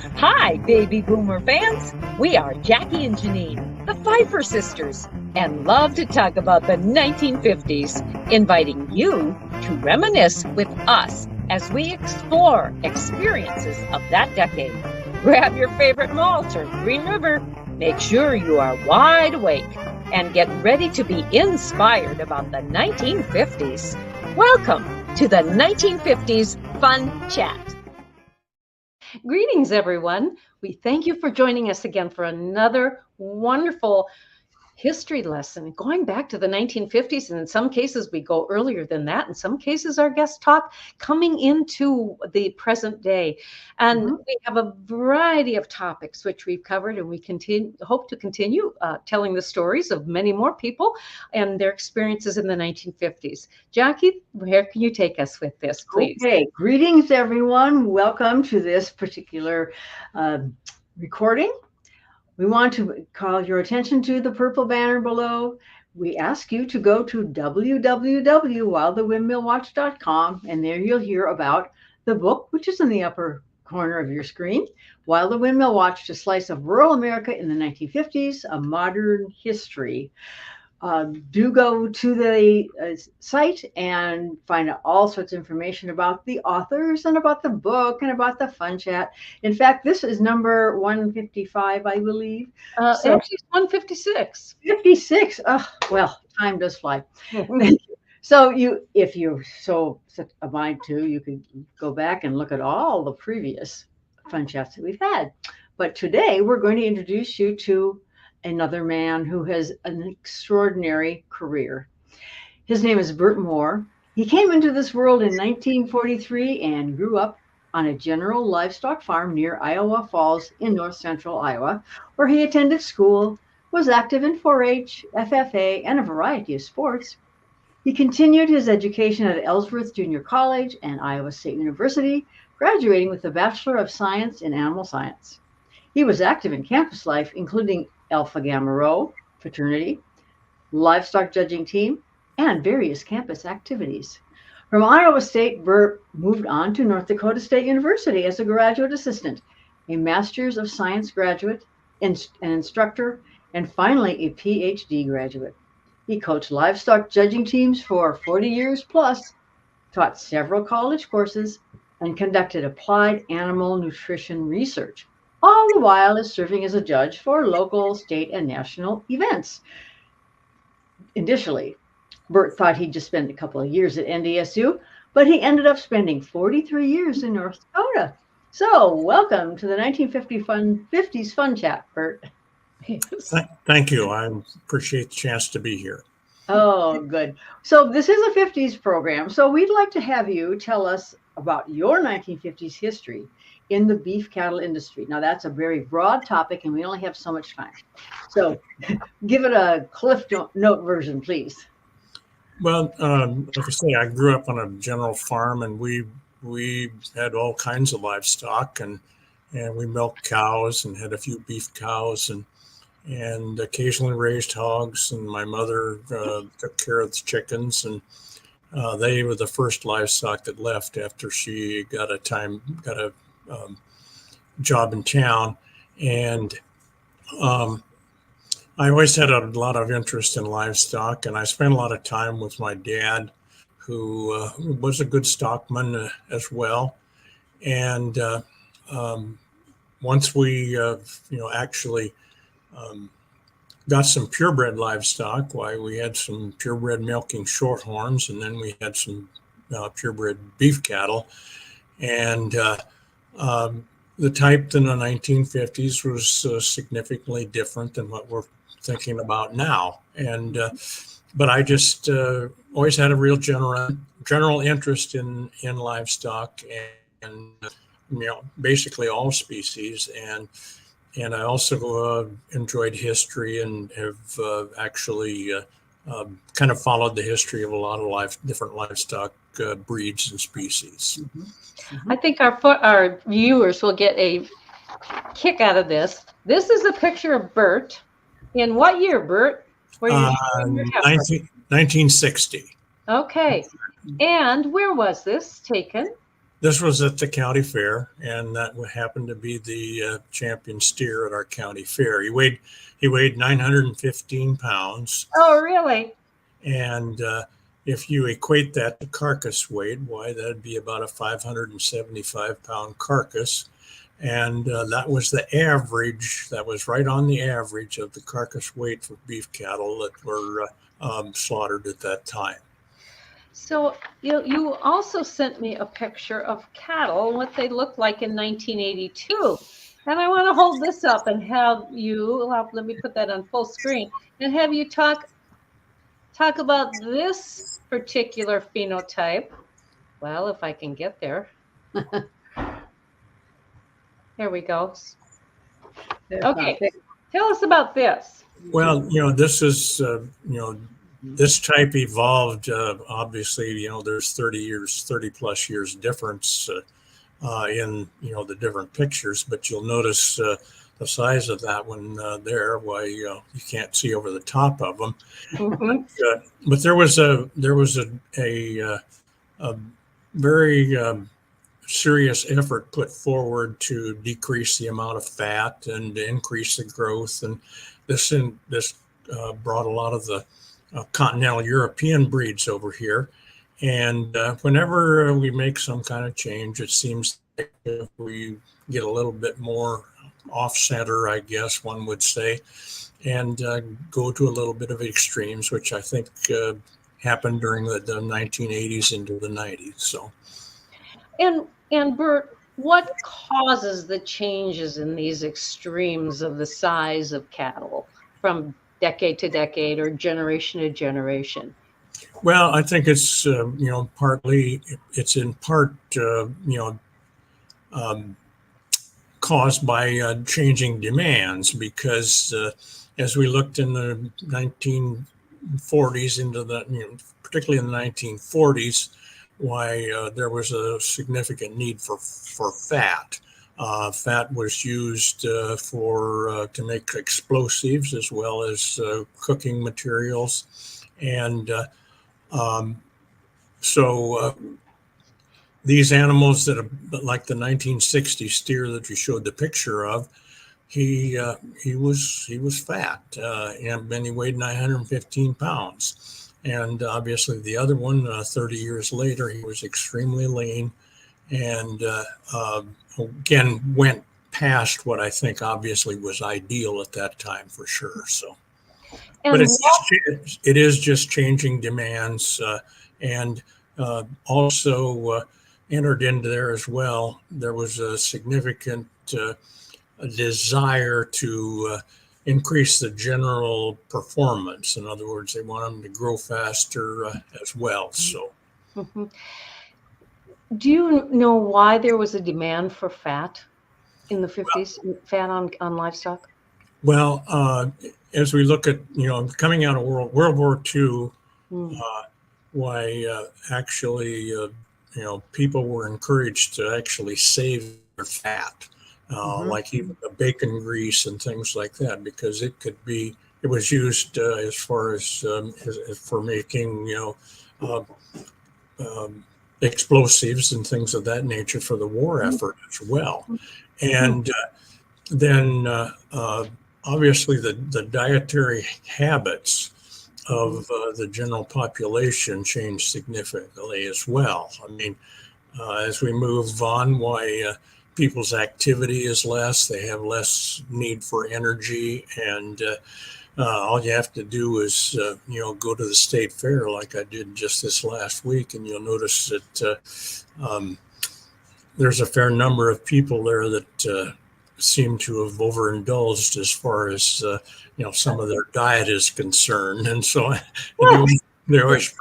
Hi, baby boomer fans. We are Jackie and Janine, the Pfeiffer sisters, and love to talk about the 1950s, inviting you to reminisce with us as we explore experiences of that decade. Grab your favorite malt or Green River. Make sure you are wide awake and get ready to be inspired about the 1950s. Welcome to the 1950s Fun Chat. Greetings, everyone. We thank you for joining us again for another wonderful history lesson going back to the 1950s. And in some cases, we go earlier than that. In some cases, our guests talk coming into the present day. And we have a variety of topics which we've covered, and we hope to continue telling the stories of many more people and their experiences in the 1950s. Jackie, where can you take us with this, please? Okay, greetings, everyone. Welcome to this particular recording. We want to call your attention to the purple banner below. We ask you to go to www.whilethewindmillwatch.com, and there you'll hear about the book, which is in the upper corner of your screen, While the Windmill Watched: A Slice of Rural America in the 1950s, A Modern History. Do go to the site and find out all sorts of information about the authors and about the book and about the fun chat. In fact, this is number 155, I believe. Actually, it's 156. 56. Oh, well, time does fly. Thank you. So if you're so a mind to, you can go back and look at all the previous fun chats that we've had. But today we're going to introduce you to another man who has an extraordinary career. His name is Bert Moore. He came into this world in 1943 and grew up on a general livestock farm near Iowa Falls in north central Iowa, where he attended school, was active in 4-H, FFA, and a variety of sports. He continued his education at Ellsworth Junior College and Iowa State University, graduating with a Bachelor of Science in Animal Science. He was active in campus life, including Alpha Gamma Rho fraternity, livestock judging team, and various campus activities. From Iowa State, Bert moved on to North Dakota State University as a graduate assistant, a Master's of Science graduate, an instructor, and finally a PhD graduate. He coached livestock judging teams for 40 years plus, taught several college courses, and conducted applied animal nutrition research, all the while is serving as a judge for local, state, and national events. Initially, Bert thought he'd just spend a couple of years at NDSU, but he ended up spending 43 years in North Dakota. So welcome to the 1950s Fun Chat, Bert. Thank you. I appreciate the chance to be here. Oh, good. So this is a 50s program, so we'd like to have you tell us about your 1950s history in the beef cattle industry. Now, that's a very broad topic, and we only have so much time. So give it a Cliff Note version, please. Well, like I say, I grew up on a general farm, and we had all kinds of livestock, and we milked cows and had a few beef cows and occasionally raised hogs. And my mother took care of the chickens, and they were the first livestock that left after she got a job in town. And I always had a lot of interest in livestock, and I spent a lot of time with my dad, who was a good stockman as well. And once we actually got some purebred livestock, we had some purebred milking shorthorns, and then we had some purebred beef cattle. And the type in the 1950s was significantly different than what we're thinking about now. And but I just always had a real general interest in livestock and basically all species. And I also enjoyed history and have actually kind of followed the history of a lot of different livestock breeds and species. I think our viewers will get a kick out of this. This is a picture of Bert. In what year, Bert? 1960. Okay. And where was this taken? This was at the county fair, and that happened to be the champion steer at our county fair. He weighed 915 pounds. Oh, really? And if you equate that to carcass weight, why, that'd be about a 575-pound carcass. And that was the average, that was right on the average of the carcass weight for beef cattle that were slaughtered at that time. So you also sent me a picture of cattle, what they looked like in 1982. And I want to hold this up and have you, let me put that on full screen, and have you talk about this particular phenotype. Well, if I can get there. There we go. Okay, tell us about this. Well, this is, this type evolved, obviously, there's 30 plus years difference in, the different pictures, but you'll notice the size of that one there, why you can't see over the top of them. Mm-hmm. But there was a very serious effort put forward to decrease the amount of fat and increase the growth, and this brought a lot of the continental European breeds over here. And whenever we make some kind of change, it seems like we get a little bit more off center, I guess one would say, and go to a little bit of extremes, which I think happened during the 1980s into the 90s. So, and Bert, what causes the changes in these extremes of the size of cattle from decade to decade or generation to generation? Well, I think it's partly it's in part caused by changing demands, because as we looked in the 1940s into the particularly in the 1940s, why there was a significant need for fat. Fat was used to make explosives as well as cooking materials, and so these animals that are like the 1960 steer that you showed the picture of, he was fat, and he weighed 915 pounds. And obviously the other one, 30 years later, he was extremely lean, and again went past what I think obviously was ideal at that time for sure. So, but it is just changing demands, and also entered into there as well. There was a significant desire to increase the general performance. In other words, they want them to grow faster as well. So, mm-hmm. Do you know why there was a demand for fat in the 50s, fat on livestock? Well, as we look at, coming out of World War II, why actually, people were encouraged to actually save their fat, like even the bacon grease and things like that, because it was used as far as for making, explosives and things of that nature for the war effort as well. And then obviously the dietary habits of the general population changed significantly as well. I mean, as we move on, why people's activity is less, they have less need for energy, and all you have to do is, go to the state fair like I did just this last week, and you'll notice that there's a fair number of people there that seem to have overindulged as far as, some of their diet is concerned. And so they always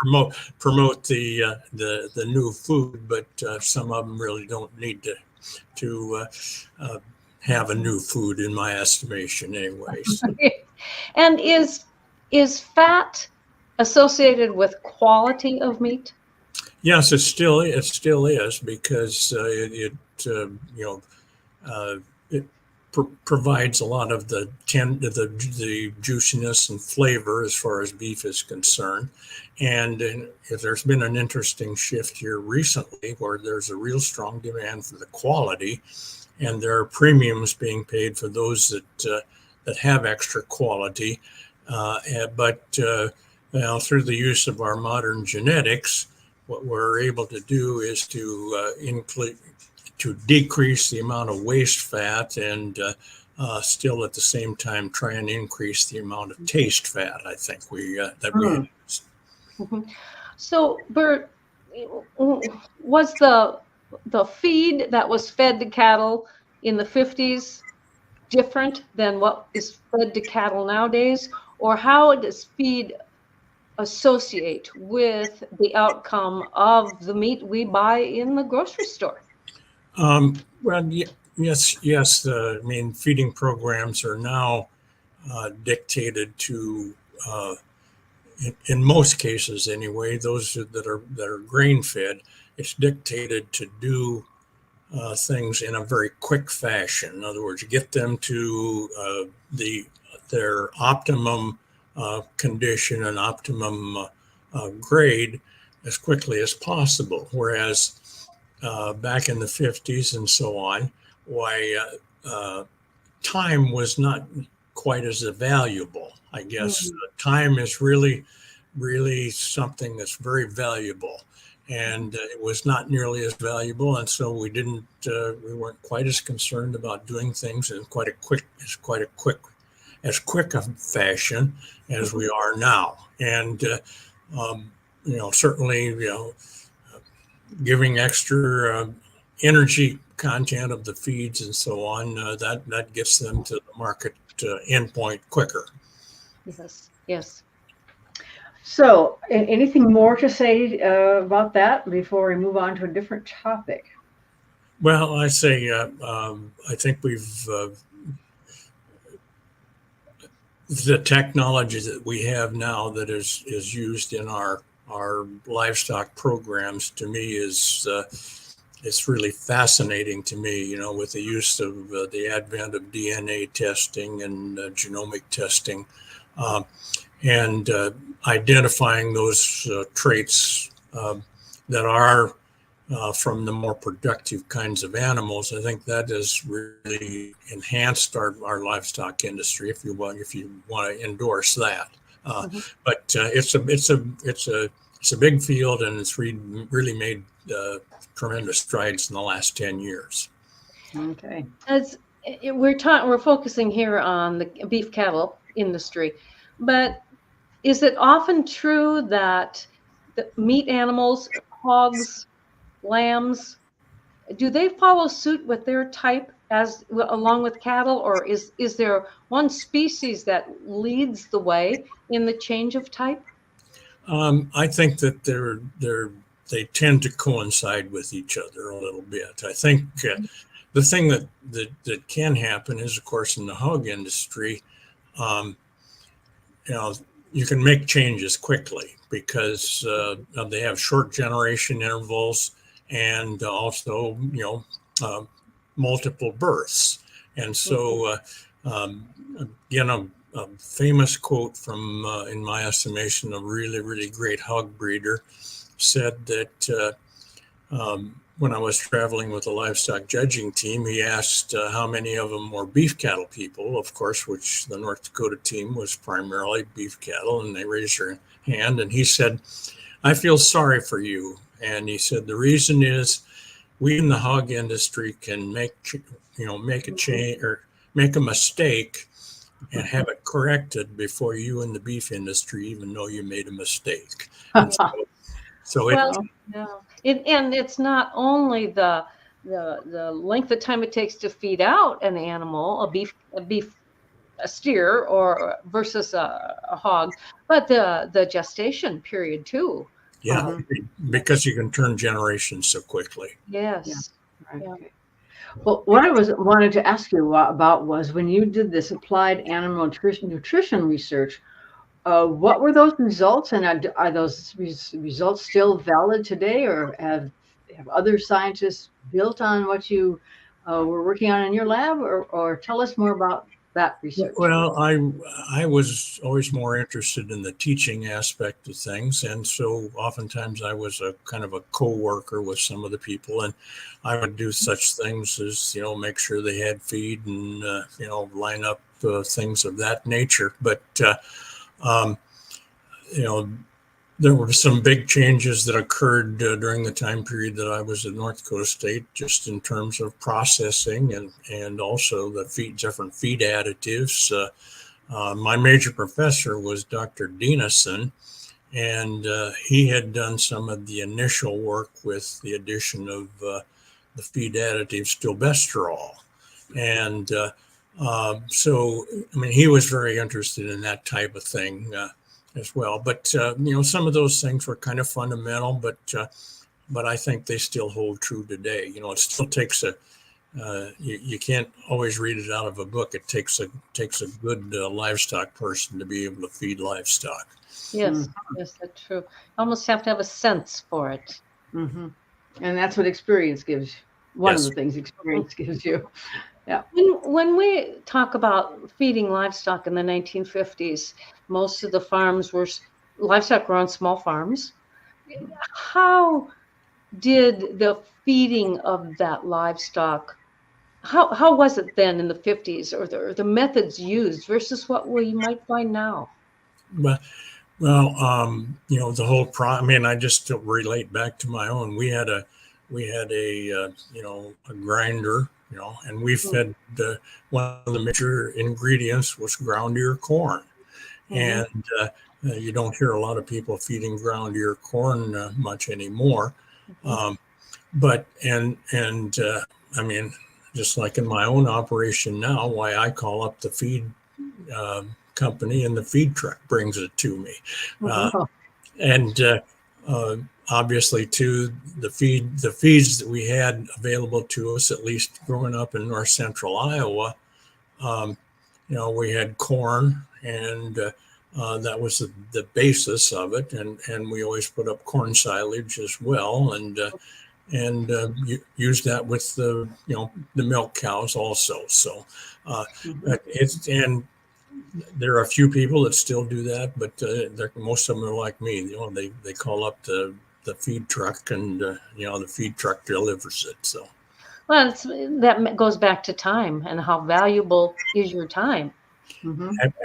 promote the new food, but some of them really don't need to have a new food, in my estimation anyways. And is fat associated with quality of meat? Yes, it still is, because it provides a lot of the juiciness and flavor as far as beef is concerned. And if there's been an interesting shift here recently where there's a real strong demand for the quality, and there are premiums being paid for those that have extra quality. But through the use of our modern genetics, what we're able to do is to decrease the amount of waste fat and still at the same time try and increase the amount of taste fat. I think we use. So, Bert, was the feed that was fed to cattle in the 50s different than what is fed to cattle nowadays, or how does feed associate with the outcome of the meat we buy in the grocery store? Well, yes. I mean, feeding programs are now dictated to, in most cases anyway, those that are grain fed. It's dictated to do things in a very quick fashion. In other words, get them to their optimum condition and optimum grade as quickly as possible. Whereas back in the 50s and so on, time was not quite as valuable. I guess time is really something that's very valuable, and it was not nearly as valuable, and so we weren't quite as concerned about doing things in as quick a fashion as we are now. And certainly giving extra energy content of the feeds and so on, that gets them to the market endpoint quicker. Yes. So, anything more to say about that before we move on to a different topic? Well, I say I think we've the technology that we have now that is used in our livestock programs, to me, is it's really fascinating to me, with the use of the advent of DNA testing and genomic testing, and identifying those traits that are from the more productive kinds of animals. I think that has really enhanced our livestock industry, if you want to endorse that. But it's a big field, and it's really made tremendous strides in the last 10 years. Okay. As we're focusing here on the beef cattle industry, but is it often true that the meat animals, hogs, lambs, do they follow suit with their type along with cattle, or is there one species that leads the way in the change of type? I think that they tend to coincide with each other a little bit. I think the thing that can happen is, of course, in the hog industry, you can make changes quickly because they have short generation intervals and also, multiple births. And so, again, a famous quote from, in my estimation, a really, really great hog breeder said that when I was traveling with a livestock judging team, he asked how many of them were beef cattle people, of course, which the North Dakota team was primarily beef cattle, and they raised their hand. And he said, "I feel sorry for you." And he said, the reason is we in the hog industry can make a change or make a mistake and have it corrected before you in the beef industry even know you made a mistake. And it's not only the length of time it takes to feed out an animal, a steer or versus a hog, but the gestation period too. Yeah, because you can turn generations so quickly. Yes. Yeah. Right. Yeah. Well, what I wanted to ask you about was when you did this applied animal nutrition research, what were those results, and are those results still valid today, or have other scientists built on what you were working on in your lab, or tell us more about that research. Well, I was always more interested in the teaching aspect of things, and so oftentimes I was a kind of a co-worker with some of the people, and I would do such things as make sure they had feed and line up things of that nature. But um, you know there were some big changes that occurred during the time period that I was at North Dakota State, just in terms of processing and also the different feed additives. My major professor was Dr. Denison, and he had done some of the initial work with the addition of the feed additive stilbestrol. And so, I mean, he was very interested in that type of thing as well. But some of those things were kind of fundamental, but I think they still hold true today. It still takes you can't always read it out of a book. It takes a good livestock person to be able to feed livestock. Yes, yes, that's true. Almost have to have a sense for it. Mm-hmm. And that's what experience gives. One of the things experience gives you. Yeah. When we talk about feeding livestock in the 1950s, most of the farms livestock were on small farms. How did the feeding of that livestock, how was it then in the 50s, or the methods used versus what we might find now? Well, the whole I mean, I just relate back to my own. We had a grinder, and we fed one of the major ingredients was ground ear corn. And you don't hear a lot of people feeding ground ear corn much anymore. But I mean, just like in my own operation now, why I call up the feed company and the feed truck brings it to me. And obviously too, the feeds that we had available to us, at least growing up in north central Iowa, we had corn, and that was the basis of it, and we always put up corn silage as well, and use that with the milk cows also. So and there are a few people that still do that, but most of them are like me. They call up the feed truck, and the feed truck delivers it. So, well, that goes back to time and how valuable is your time.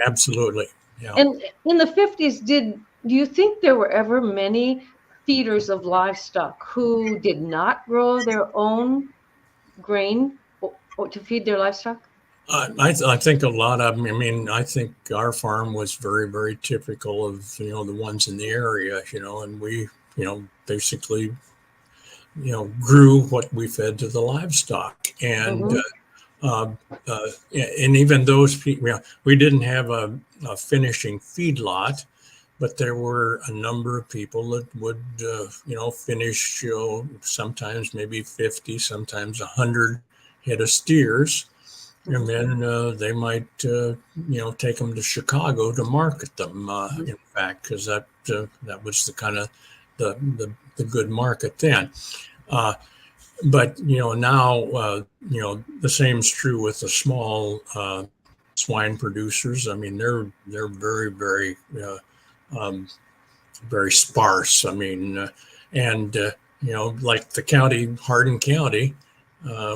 Absolutely, yeah. And in the 50s, do you think there were ever many feeders of livestock who did not grow their own grain or to feed their livestock? I think a lot of them. I mean, I think our farm was very, very typical of the ones in the area. And we basically grew what we fed to the livestock, and and even those people, we didn't have a finishing feedlot, but there were a number of people that would finish sometimes maybe 50, sometimes 100 head of steers. And then they might, take them to Chicago to market them. In fact, because that was the kind of the good market then. But now the same is true with the small swine producers. I mean, they're very, very very sparse. I mean, and like the county, Hardin County,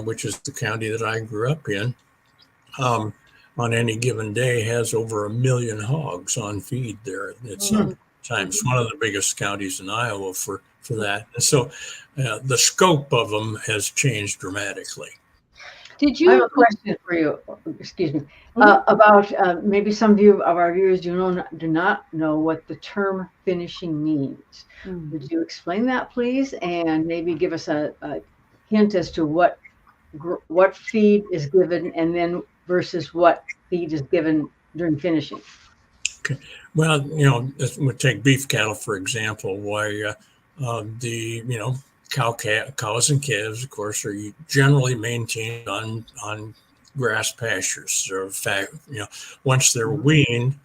which is the county that I grew up in. On any given day has over 1 million hogs on feed there at some times. One of the biggest counties in Iowa for that. And so the scope of them has changed dramatically. Did you? I have a question for you. Excuse me. About maybe some of our viewers do not know what the term finishing means. Would you explain that, please, and maybe give us a hint as to what feed is given, and then versus what feed is given during finishing? Okay. Well, we take beef cattle for example. Why the cows and calves, of course, are generally maintained on grass pastures. Or in fact, once they're weaned,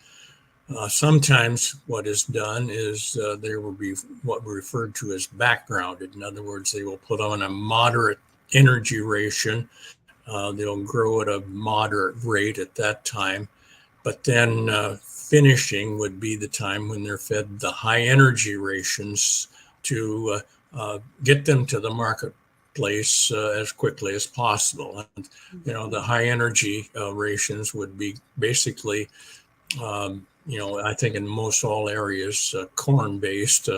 sometimes what is done is they will be what we refer to as backgrounded. In other words, they will put on a moderate energy ration They'll grow at a moderate rate at that time, but then finishing would be the time when they're fed the high energy rations to get them to the marketplace as quickly as possible. And, the high energy rations would be basically, I think in most all areas, corn based.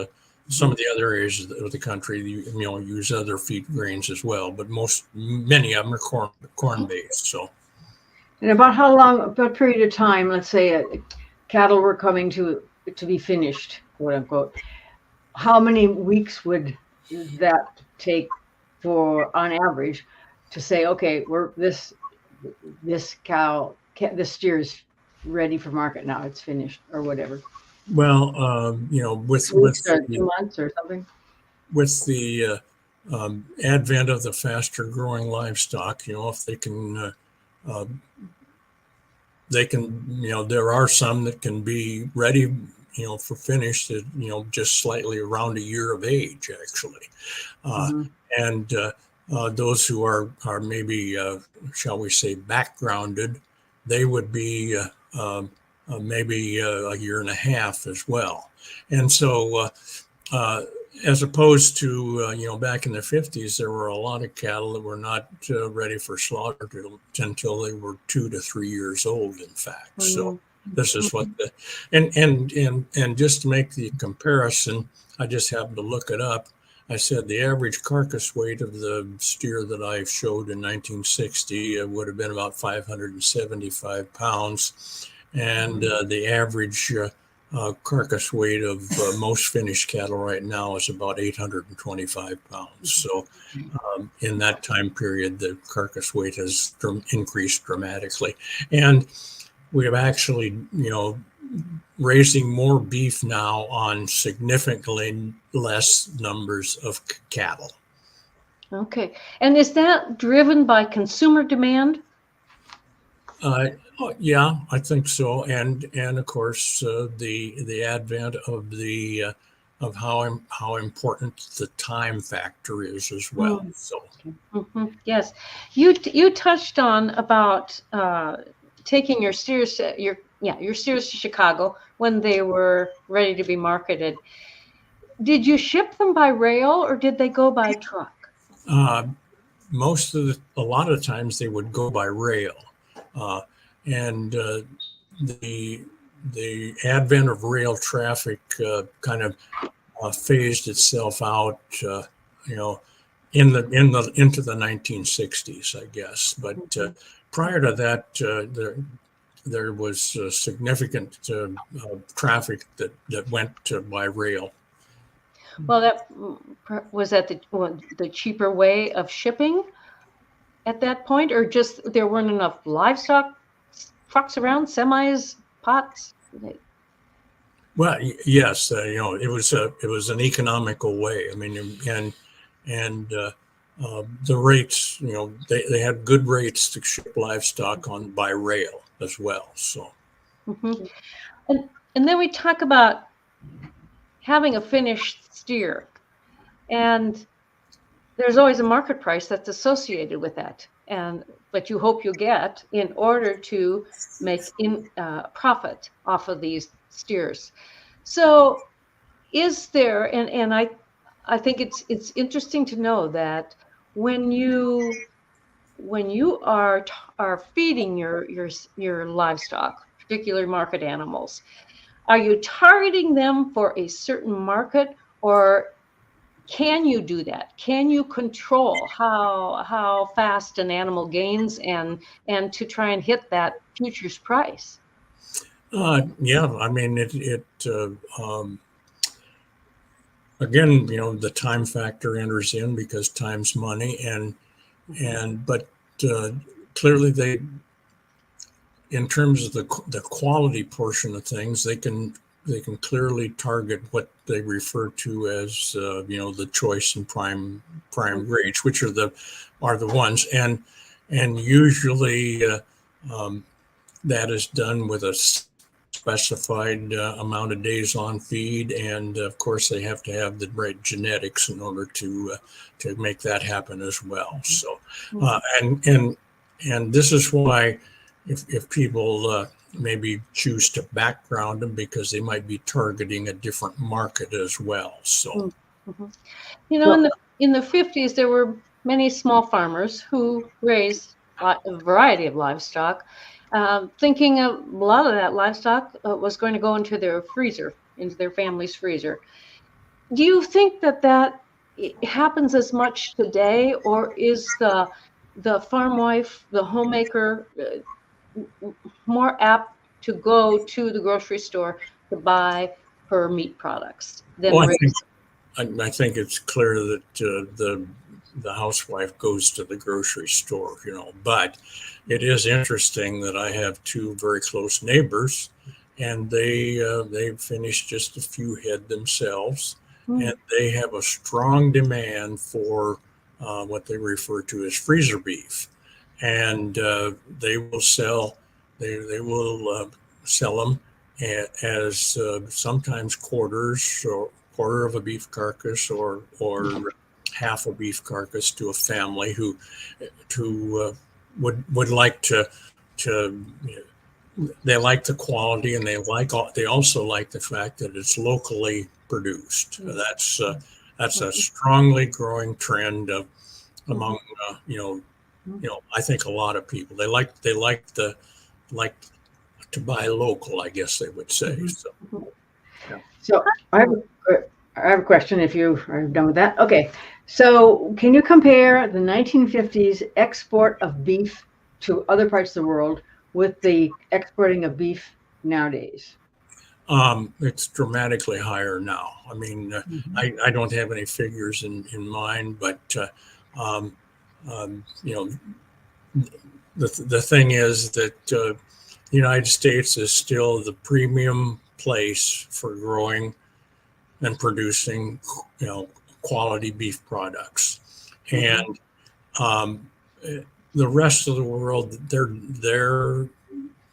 Some of the other areas of the country, use other feed grains as well, but many of them are corn based. So, and about how long, what period of time, let's say, cattle were coming to be finished, quote unquote, how many weeks would that take for, on average, to say, okay, this steer is ready for market now, it's finished, or whatever? Well, with 2 months or something. With the advent of the faster growing livestock, if they can, there are some that can be ready, for finish at, just slightly around a year of age, actually. And those who are maybe, shall we say, backgrounded, they would be maybe a year and a half as well. And so as opposed to, back in the 50s, there were a lot of cattle that were not ready for slaughter until they were 2 to 3 years old, in fact. So this is what and just to make the comparison, I just happened to look it up. I said the average carcass weight of the steer that I showed in 1960 would have been about 575 pounds. And the average carcass weight of most finished cattle right now is about 825 pounds. So in that time period, the carcass weight has increased dramatically. And we have actually, raising more beef now on significantly less numbers of cattle. Okay. And is that driven by consumer demand? Yeah, I think so, and of course the advent of the of how important the time factor is as well. So yes, you touched on about taking your steers your steers to Chicago when they were ready to be marketed. Did you ship them by rail or did they go by truck? A lot of times they would go by rail. And the advent of rail traffic kind of phased itself out, into the 1960s, I guess. But prior to that, there was significant traffic that went by rail. Well, that was that the cheaper way of shipping at that point, or just there weren't enough livestock trucks around, semis, pots? Well, yes, it was an economical way. I mean, and the rates, they had good rates to ship livestock by rail as well. So, and then we talk about having a finished steer, and there's always a market price that's associated with that, but you hope you get in order to make profit off of these steers. So is there, and I think it's interesting to know that when you are feeding your livestock, particularly market animals, are you targeting them for a certain market, or can you do that? Can you control how fast an animal gains and to try and hit that futures price? Yeah, I mean again, the time factor enters in because time's money, but clearly in terms of the quality portion of things, they can clearly target what they refer to as the choice and prime grades, which are the ones, and usually that is done with a specified amount of days on feed, and of course they have to have the right genetics in order to make that happen as well. So And this is why if people maybe choose to background them, because they might be targeting a different market as well. So, Mm-hmm. You know, in the 50s, there were many small farmers who raised a variety of livestock, thinking a lot of that livestock was going to go into their freezer, into their family's freezer. Do you think that happens as much today, or is the farm wife, the homemaker, more apt to go to the grocery store to buy her meat products than well, raise? I think it's clear that the housewife goes to the grocery store, but it is interesting that I have two very close neighbors, and they finished just a few head themselves, and they have a strong demand for what they refer to as freezer beef, and they will sell them as sometimes quarters, or quarter of a beef carcass, or half a beef carcass to a family who would like to they like the quality, and they also like the fact that it's locally produced. That's a strongly growing trend among I think a lot of people they like to buy local, I guess they would say. So I have a question if you are done with that. Okay. So can you compare the 1950s export of beef to other parts of the world with the exporting of beef nowadays? It's dramatically higher now. I mean, I don't have any figures in mind, but the thing is that the United States is still the premium place for growing and producing, quality beef products, and the rest of the world, their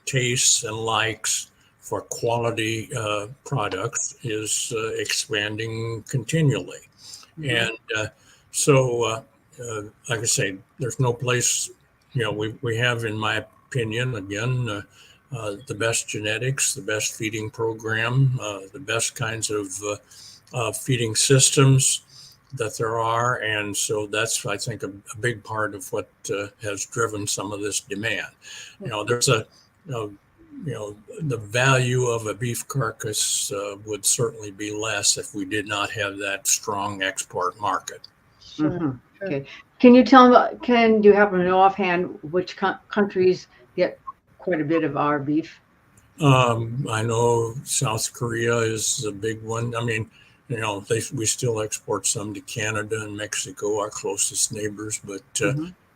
tastes and likes for quality products is expanding continually, and so like I say, there's no place. We have, in my opinion, again, the best genetics, the best feeding program, the best kinds of feeding systems that there are. And so that's, I think, a big part of what has driven some of this demand. There's the value of a beef carcass would certainly be less if we did not have that strong export market. Sure. Okay. Can you tell me, do you happen to know offhand which countries get quite a bit of our beef? I know South Korea is a big one. I mean, we still export some to Canada and Mexico, our closest neighbors, but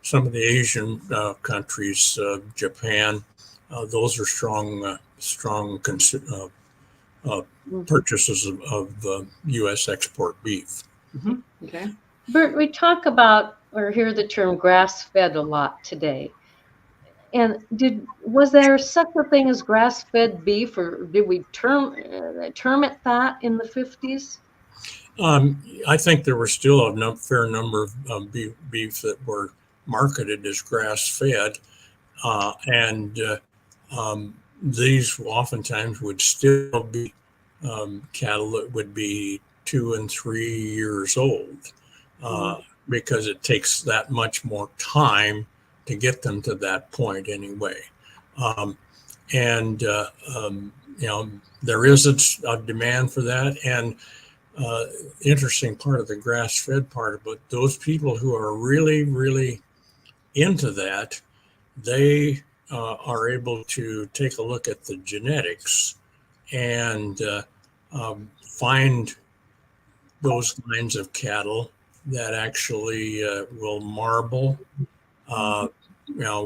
some of the Asian countries, Japan, those are strong purchases of U.S. export beef. Okay. Bert, we talk about or hear the term grass-fed a lot today. And was there such a thing as grass-fed beef, or did we term it that in the 50s? I think there were still a fair number of beef that were marketed as grass-fed, and these oftentimes would still be cattle that would be 2 and 3 years old, because it takes that much more time to get them to that point anyway. There is a demand for that. And interesting part of the grass-fed part, but those people who are really, really into that, they are able to take a look at the genetics and find those lines of cattle that actually will marble,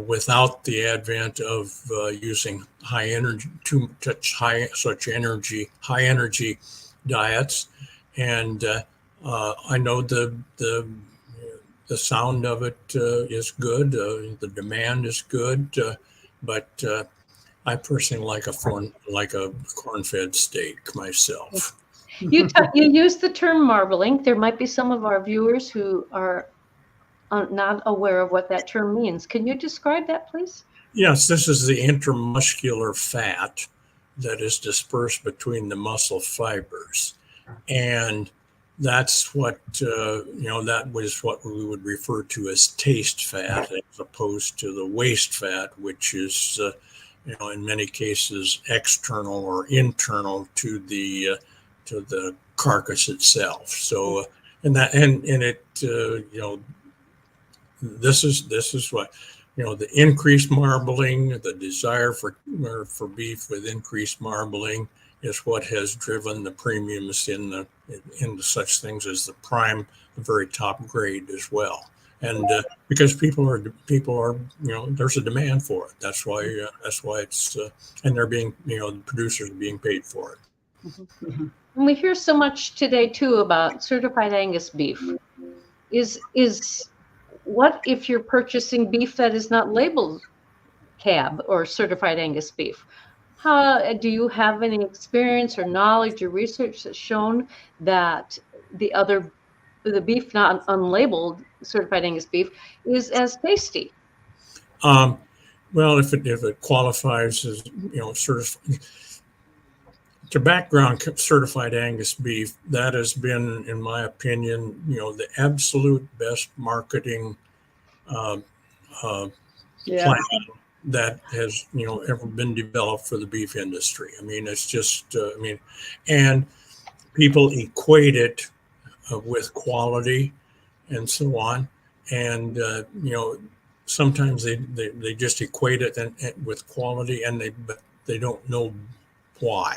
without the advent of using high energy diets. And I know the sound of it is good. The demand is good, but I personally like a corn-fed steak myself. You use the term marbling. There might be some of our viewers who are not aware of what that term means. Can you describe that, please? Yes, this is the intermuscular fat that is dispersed between the muscle fibers. And that's what, that was what we would refer to as taste fat, as opposed to the waste fat, which is, in many cases external or internal to the carcass itself. So, this is what, the increased marbling, the desire for beef with increased marbling is what has driven the premiums into such things as the prime, the very top grade as well. And because people are, there's a demand for it. That's why it's, and they're being, the producers are being paid for it. Mm-hmm. And we hear so much today too about certified Angus beef. Is what if you're purchasing beef that is not labeled cab or certified Angus beef? How do you have any experience or knowledge or research that's shown that the beef not unlabeled certified Angus beef is as tasty? Well, if it qualifies as certified. To background certified Angus beef, that has been, in my opinion, the absolute best marketing plan that has ever been developed for the beef industry. I mean, it's just and people equate it with quality and so on, and sometimes they just equate it with quality, but they don't know why,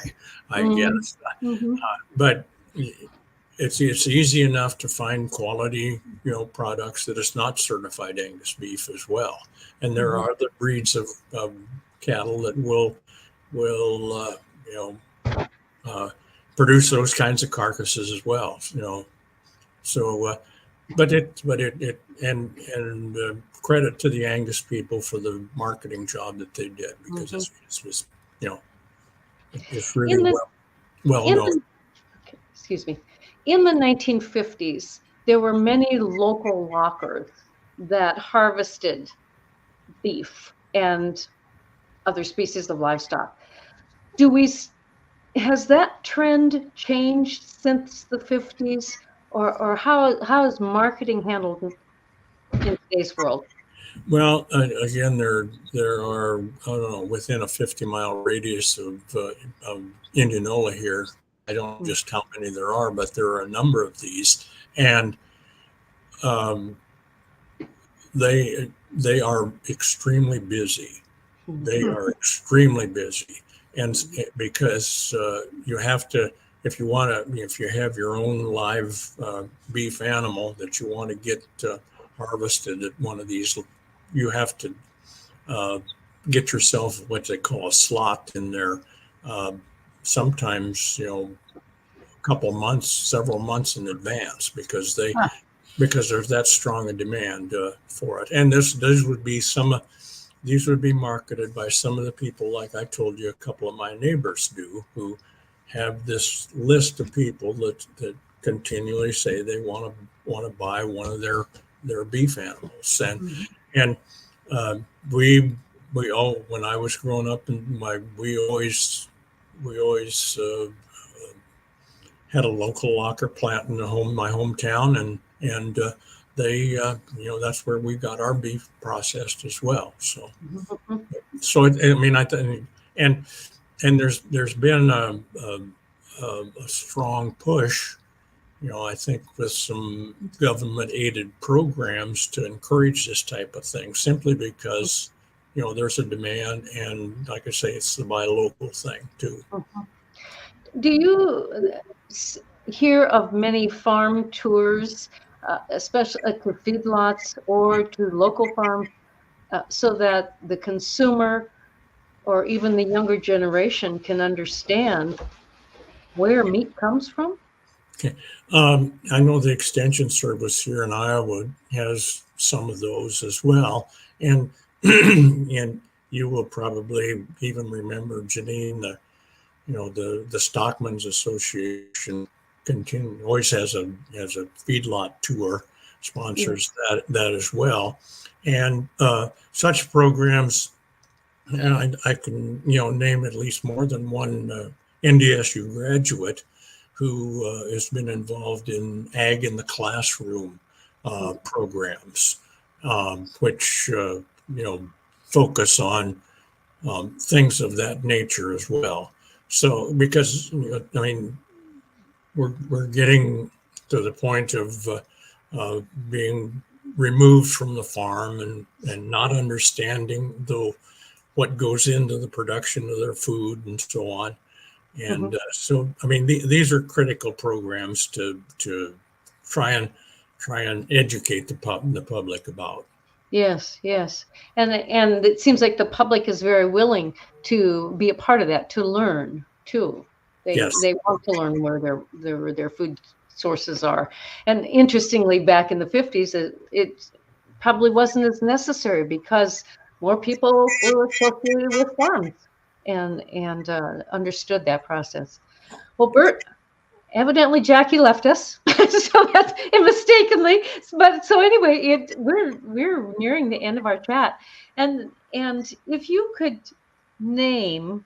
I guess. Mm-hmm. But it's easy enough to find quality, products that is not certified Angus beef as well. And there are other breeds of cattle that will produce those kinds of carcasses as well. So, credit to the Angus people for the marketing job that they did, because this was, it's really well known. Excuse me. In the 1950s, there were many local lockers that harvested beef and other species of livestock. Has that trend changed since the 50s, or how is marketing handled in today's world? Well, again, there are, I don't know, within a 50-mile radius of Indianola here. I don't know just how many there are, but there are a number of these, and they are extremely busy. They are extremely busy, and because you have to, if you have your own live beef animal that you want to get harvested at one of these, you have to get yourself what they call a slot in there. Sometimes, several months in advance, because there's that strong a demand for it. And these would be marketed by some of the people, like I told you, a couple of my neighbors do, who have this list of people that continually say they want to buy one of their beef animals. And we all, when I was growing up, we always had a local locker plant in my hometown, and they that's where we got our beef processed as well. So and there's been a strong push, I think, with some government aided programs to encourage this type of thing, simply because there's a demand, and like I say, it's the buy local thing too. Do you hear of many farm tours, especially to feedlots or to local farms, so that the consumer or even the younger generation can understand where meat comes from? Okay. I know the Extension Service here in Iowa has some of those as well, and and you will probably even remember, Janine, the Stockmen's Association always has a feedlot tour. sponsors that as well. And such programs, and I can name at least more than one NDSU graduate who has been involved in Ag in the Classroom programs, which focus on things of that nature as well. So because we're getting to the point of being removed from the farm and not understanding what goes into the production of their food and so on. And so, these are critical programs to try and educate the public about. Yes, yes, and it seems like the public is very willing to be a part of that, to learn too. They want to learn where their food sources are. And interestingly, back in the 50s, it probably wasn't as necessary because more people were associated with farms and understood that process. Well, Bert, evidently Jackie left us, so that's mistakenly. But so anyway, we're nearing the end of our chat, and if you could name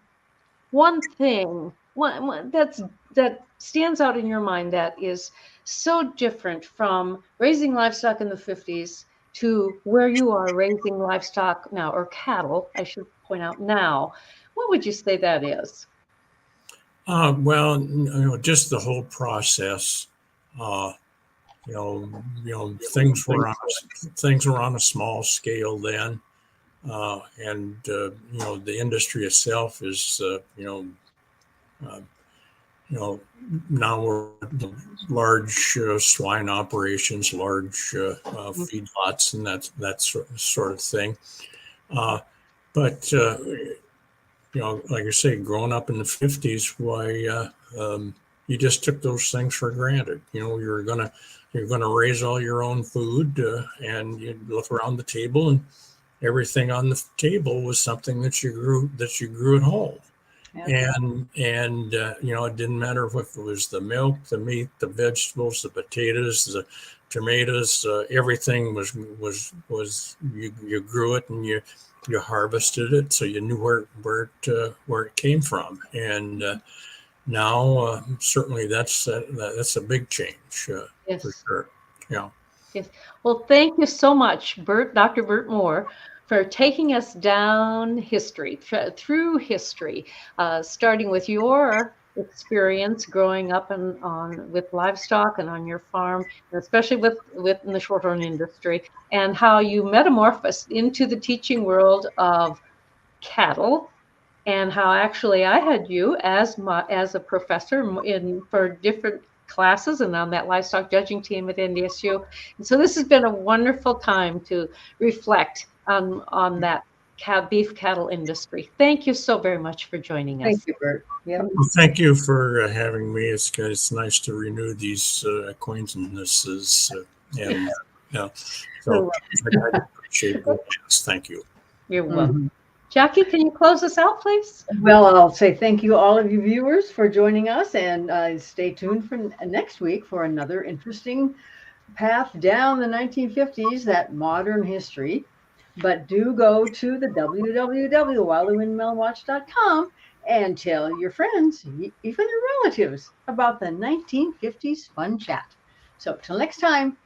one thing, one that stands out in your mind that is so different from raising livestock in the 50s to where you are raising livestock now, or cattle, I should point out now, what would you say that is? Well, just the whole process. Things were on a small scale then, and the industry itself is now we're large swine operations, large feedlots, and that sort of thing. But like I say, growing up in the 50s, why you just took those things for granted. You're gonna raise all your own food, and you look around the table, and everything on the table was something that you grew at home. Yeah. And it didn't matter if it was the milk, the meat, the vegetables, the potatoes, the tomatoes, everything was you grew it and you harvested it, so you knew where it came from. And now certainly that's a big change. Yes. For sure. Yeah. Yes. Well, thank you so much, Dr. Bert Moore, for taking us down through history, starting with your experience growing up with livestock and on your farm, and especially in the shorthorn industry, and how you metamorphosed into the teaching world of cattle, and how actually I had you as a professor for different classes and on that livestock judging team at NDSU. And so this has been a wonderful time to reflect on that beef cattle industry. Thank you so very much for joining us. Thank you, Bert. Yeah. Well, thank you for having me. It's nice to renew these acquaintances. And so I appreciate it. Thank you. You're welcome. Jackie, can you close us out, please? Well, I'll say thank you, all of you viewers, for joining us, and stay tuned for next week for another interesting path down the 1950s, that modern history. But do go to the www.wildthewindmillwatch.com and tell your friends, even your relatives, about the 1950s Fun Chat. So till next time,